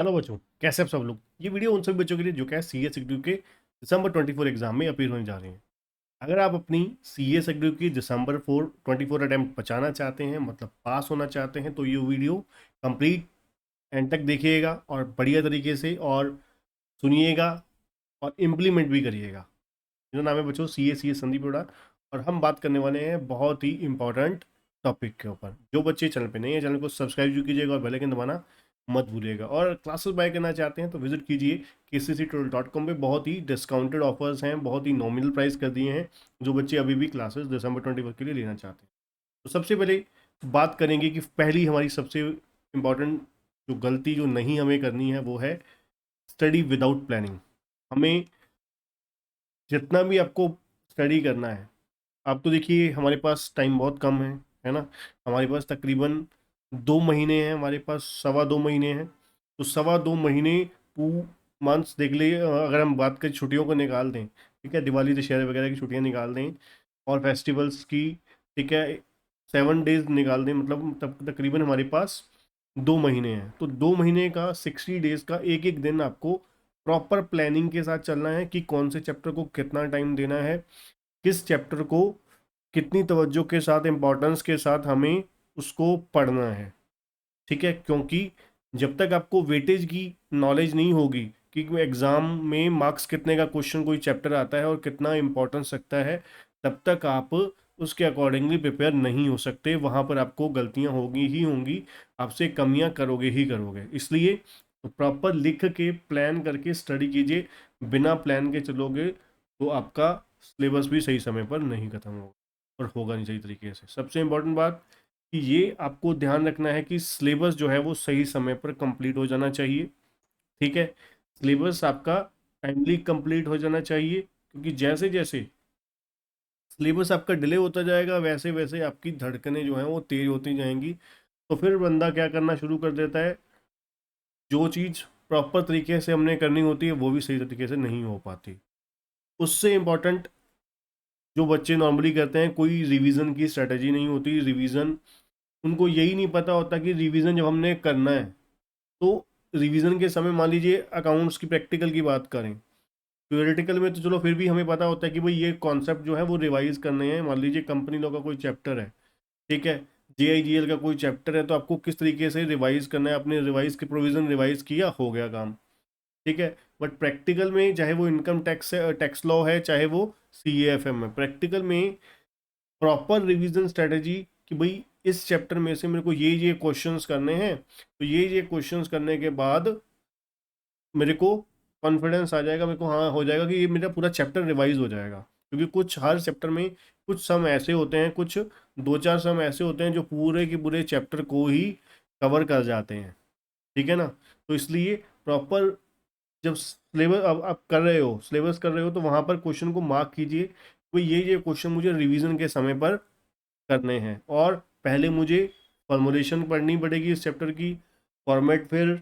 Hello बच्चों, कैसे आप सब लोग। ये वीडियो उन सभी बच्चों के लिए जो क्या है सी एस एग्रीव के दिसंबर 24 एग्जाम में अपीयर होने जा रहे हैं। अगर आप अपनी सी एस एग्रीव की दिसंबर 24 अटैम्प्ट बचाना चाहते हैं, मतलब पास होना चाहते हैं, तो ये वीडियो कंप्लीट एंड तक देखिएगा और बढ़िया तरीके से और सुनिएगा और इम्प्लीमेंट भी करिएगा। मेरा नाम है बच्चों सी एस संदीप अरोड़ा और हम बात करने वाले हैं बहुत ही इंपॉर्टेंट टॉपिक के ऊपर। जो बच्चे चैनल पे नहीं है, चैनल को सब्सक्राइब जरूर कीजिएगा और बेल आइकन दबाना मत भूलिएगा। और क्लासेस बाय करना चाहते हैं तो विजिट कीजिए kcctutorial.com पे। बहुत ही डिस्काउंटेड ऑफर्स हैं, बहुत ही नॉमिनल प्राइस कर दिए हैं जो बच्चे अभी भी क्लासेस दिसंबर 21 के लिए लेना चाहते हैं। तो सबसे पहले बात करेंगे कि पहली हमारी सबसे इम्पॉर्टेंट जो गलती जो नहीं हमें करनी है वो है स्टडी विदाउट प्लानिंग। हमें जितना भी आपको स्टडी करना है, आप तो देखिए हमारे पास टाइम बहुत कम है ना। हमारे पास तकरीबन 2 महीने हैं, हमारे पास 2.25 महीने हैं। तो 2.25 महीने टू मंथ्स देख लिए, अगर हम बात करें छुट्टियों को निकाल दें, ठीक है, दिवाली दशहरे वगैरह की छुट्टियां निकाल दें और फेस्टिवल्स की, ठीक है, 7 डेज निकाल दें, मतलब तब तकरीबन हमारे पास 2 महीने हैं। तो 2 महीने का 60 डेज का एक एक दिन आपको प्रॉपर प्लानिंग के साथ चलना है कि कौन से चैप्टर को कितना टाइम देना है, किस चैप्टर को कितनी तवज्जो के साथ, इम्पोर्टेंस के साथ हमें उसको पढ़ना है। ठीक है, क्योंकि जब तक आपको वेटेज की नॉलेज नहीं होगी कि एग्जाम में मार्क्स कितने का क्वेश्चन कोई चैप्टर आता है और कितना इम्पोर्टेंस रखता है, तब तक आप उसके अकॉर्डिंगली प्रिपेयर नहीं हो सकते। वहाँ पर आपको गलतियाँ होगी ही होंगी, आपसे कमियाँ करोगे ही करोगे। इसलिए प्रॉपर लिख के प्लान करके स्टडी कीजिए। बिना प्लान के चलोगे तो आपका सिलेबस भी सही समय पर नहीं खत्म होगा और होगा नहीं सही तरीके से। सबसे इम्पोर्टेंट बात कि ये आपको ध्यान रखना है कि सिलेबस जो है वो सही समय पर कंप्लीट हो जाना चाहिए। ठीक है, सिलेबस आपका टाइमली कंप्लीट हो जाना चाहिए, क्योंकि जैसे जैसे सिलेबस आपका डिले होता जाएगा वैसे वैसे आपकी धड़कनें जो हैं वो तेज होती जाएंगी। तो फिर बंदा क्या करना शुरू कर देता है, जो चीज़ प्रॉपर तरीके से हमने करनी होती है वो भी सही तरीके से नहीं हो पाती। उससे इम्पोर्टेंट जो बच्चे नॉर्मली करते हैं, कोई रिवीजन की स्ट्रेटजी नहीं होती। रिवीजन उनको यही नहीं पता होता कि रिवीजन जब हमने करना है तो रिवीजन के समय, मान लीजिए अकाउंट्स की प्रैक्टिकल की बात करें, थ्योरेटिकल में तो चलो फिर भी हमें पता होता है कि भाई ये कॉन्सेप्ट जो है वो रिवाइज करने हैं। मान लीजिए कंपनी लॉ का कोई चैप्टर है, ठीक है, JIGL का कोई चैप्टर है, तो आपको किस तरीके से रिवाइज करना है, आपने रिवाइज के प्रोविजन रिवाइज किया, हो गया काम। ठीक है, बट प्रैक्टिकल में चाहे वो इनकम टैक्स है, टैक्स लॉ है, चाहे वो CAFM है, प्रैक्टिकल में प्रॉपर रिवीजन स्ट्रेटजी कि भाई इस चैप्टर में से मेरे को ये क्वेश्चंस करने हैं, तो ये क्वेश्चंस करने के बाद मेरे को कॉन्फिडेंस आ जाएगा, मेरे को हाँ हो जाएगा कि ये मेरा पूरा चैप्टर रिवाइज हो जाएगा। क्योंकि कुछ हर चैप्टर में कुछ सम ऐसे होते हैं, कुछ 2-4 सम ऐसे होते हैं जो पूरे के पूरे चैप्टर को ही कवर कर जाते हैं। ठीक है ना। तो इसलिए प्रॉपर जब सिलेबस अब आप कर रहे हो, सिलेबस कर रहे हो, तो वहाँ पर क्वेश्चन को मार्क कीजिए, कोई ये क्वेश्चन मुझे रिवीजन के समय पर करने हैं। और पहले मुझे फॉर्मुलेशन पढ़नी पड़ेगी इस चैप्टर की, फॉर्मेट, फिर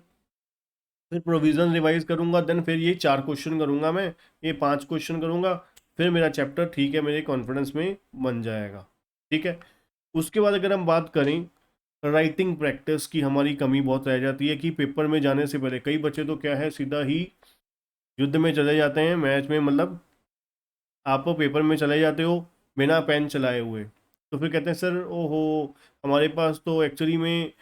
प्रोविजन रिवाइज करूंगा, देन फिर ये 4 क्वेश्चन करूंगा, मैं ये 5 क्वेश्चन करूंगा, फिर मेरा चैप्टर, ठीक है, मेरे कॉन्फिडेंस में बन जाएगा। ठीक है। उसके बाद अगर हम बात करें, राइटिंग प्रैक्टिस की हमारी कमी बहुत रह जाती है कि पेपर में जाने से पहले कई बच्चे तो क्या है, सीधा ही युद्ध में चले जाते हैं, मैच में, मतलब आप पेपर में चले जाते हो बिना पेन चलाए हुए। तो फिर कहते हैं सर ओहो, हमारे पास तो एक्चुअली में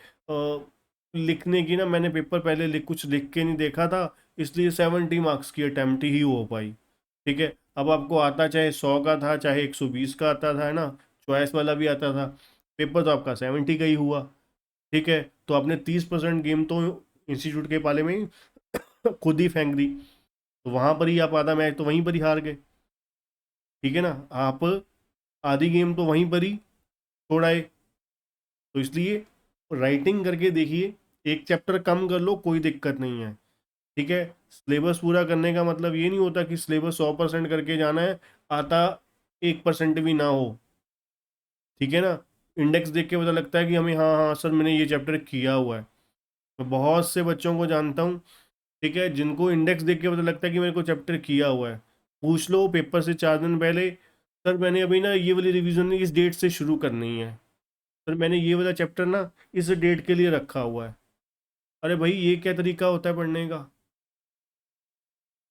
लिखने की ना, मैंने पेपर पहले कुछ लिख के नहीं देखा था, इसलिए 70 मार्क्स की अटैम्प्ट ही हो पाई। ठीक है, अब आपको आता चाहे 100 का था चाहे 120 का आता था, है ना, चॉइस वाला भी आता था, पेपर तो आपका 70 का ही हुआ। ठीक है, तो आपने 30% गेम तो इंस्टीट्यूट के पाले में ही खुद ही फेंक दी। तो वहां पर ही आप आधा मैच तो वहीं पर ही हार गए। ठीक है ना, आप आधी गेम तो वहीं पर ही छोड़ आए। तो इसलिए राइटिंग करके देखिए, एक चैप्टर कम कर लो, कोई दिक्कत नहीं है। ठीक है, सिलेबस पूरा करने का मतलब ये नहीं होता कि सिलेबस 100% करके जाना है, आता 1% भी ना हो। ठीक है ना, इंडेक्स देख के पता लगता है कि हमें, हाँ हाँ सर मैंने ये चैप्टर किया हुआ है। मैं बहुत से बच्चों को जानता हूँ, ठीक है, जिनको इंडेक्स देख के पता लगता है कि मेरे को चैप्टर किया हुआ है। पूछ लो पेपर से 4 दिन पहले, सर मैंने अभी ना ये वाली रिवीजन इस डेट से शुरू करनी है, सर मैंने ये वाला चैप्टर ना इस डेट के लिए रखा हुआ है। अरे भाई ये क्या तरीका होता है पढ़ने का,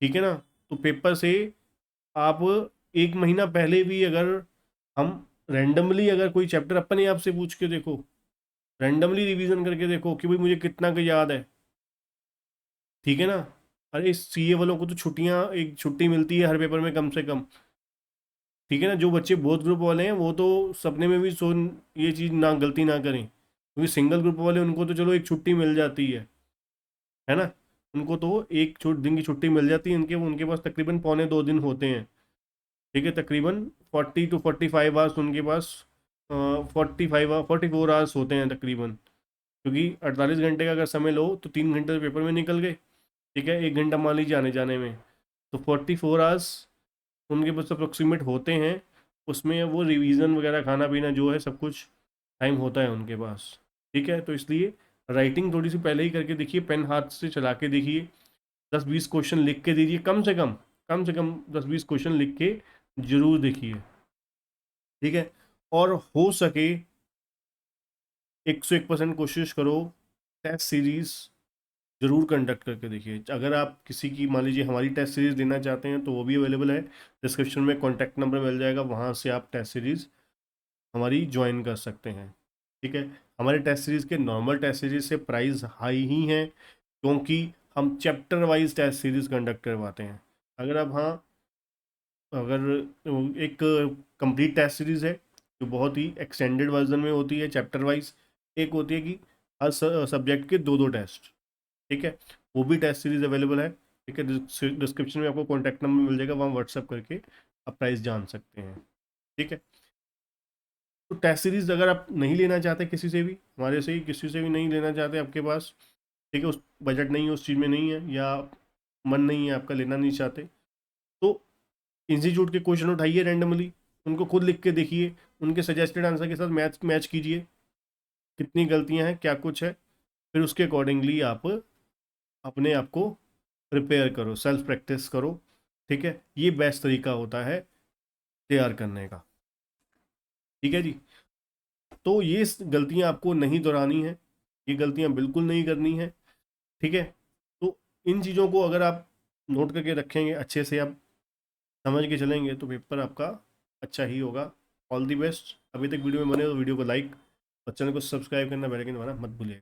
ठीक है ना। तो पेपर से आप एक महीना पहले भी अगर हम रैंडमली अगर कोई चैप्टर अपने आप से पूछ के देखो, रैंडमली रिवीजन करके देखो कि भाई मुझे कितना का याद है, ठीक है ना। अरे सीए वालों को तो छुट्टियां, एक छुट्टी मिलती है हर पेपर में कम से कम, ठीक है ना। जो बच्चे बोथ ग्रुप वाले हैं वो तो सपने में भी ये चीज़ ना गलती ना करें, क्योंकि सिंगल ग्रुप वाले उनको तो चलो एक छुट्टी मिल जाती है ना। उनको तो एक दिन की छुट्टी मिल जाती है, इनके उनके पास तकरीबन पौने 2 दिन होते हैं, ठीक है। तकरीबन 40 to 45 आवर्स उनके पास, 44 आवर्स होते हैं तकरीबन, क्योंकि 48 घंटे का अगर समय लो तो 3 घंटे तो पेपर में निकल गए, ठीक है। 1 घंटा मान लीजिए आने जाने में, तो 44 आवर्स उनके पास अप्रोक्सीमेट होते हैं। उसमें वो रिवीजन वगैरह खाना पीना जो है सब कुछ टाइम होता है उनके पास, ठीक है। तो इसलिए राइटिंग थोड़ी सी पहले ही करके देखिए, पेन हाथ से चला के देखिए, 10-20 क्वेश्चन लिख के दीजिए, कम से कम 10-20 क्वेश्चन लिख के जरूर देखिए, ठीक है। और हो सके 101% कोशिश करो, टेस्ट सीरीज जरूर कंडक्ट करके देखिए। अगर आप किसी की मान लीजिए हमारी टेस्ट सीरीज लेना चाहते हैं तो वो भी अवेलेबल है, डिस्क्रिप्शन में कॉन्टैक्ट नंबर मिल जाएगा, वहाँ से आप टेस्ट सीरीज हमारी ज्वाइन कर सकते हैं, ठीक है। हमारे टेस्ट सीरीज के नॉर्मल टेस्ट सीरीज से प्राइस हाई ही है, क्योंकि हम chapter wise test series conduct करवाते हैं। अगर आप, हाँ, अगर एक कंप्लीट टेस्ट सीरीज है जो बहुत ही एक्सटेंडेड वर्जन में होती है चैप्टर वाइज, एक होती है कि हर सब्जेक्ट के 2-2 टेस्ट, ठीक है। वो भी टेस्ट सीरीज अवेलेबल है, ठीक है। डिस्क्रिप्शन में आपको कॉन्टैक्ट नंबर मिल जाएगा, वहाँ व्हाट्सअप करके आप प्राइस जान सकते हैं, ठीक है। तो टेस्ट सीरीज अगर आप नहीं लेना चाहते किसी से भी, हमारे से ही किसी से भी नहीं लेना चाहते आपके पास, ठीक है, उस बजट नहीं है, उस चीज़ में नहीं है, या मन नहीं है आपका, लेना नहीं चाहते, तो इंस्टीट्यूट के क्वेश्चन उठाइए रैंडमली, उनको खुद लिख के देखिए, उनके सजेस्टेड आंसर के साथ मैच मैच कीजिए, कितनी गलतियां हैं क्या कुछ है, फिर उसके अकॉर्डिंगली आप अपने आप को प्रिपेयर करो, सेल्फ प्रैक्टिस करो, ठीक है। ये बेस्ट तरीका होता है तैयार करने का, ठीक है जी। तो ये गलतियां आपको नहीं दोहरानी है, ये गलतियां बिल्कुल नहीं करनी है, ठीक है। तो इन चीज़ों को अगर आप नोट करके रखेंगे, अच्छे से आप समझ के चलेंगे, तो पेपर आपका अच्छा ही होगा। All the best. अभी तक वीडियो में बने तो वीडियो को लाइक और चैनल को सब्सक्राइब करना, बेल आइकन दबाना मत भूलिए।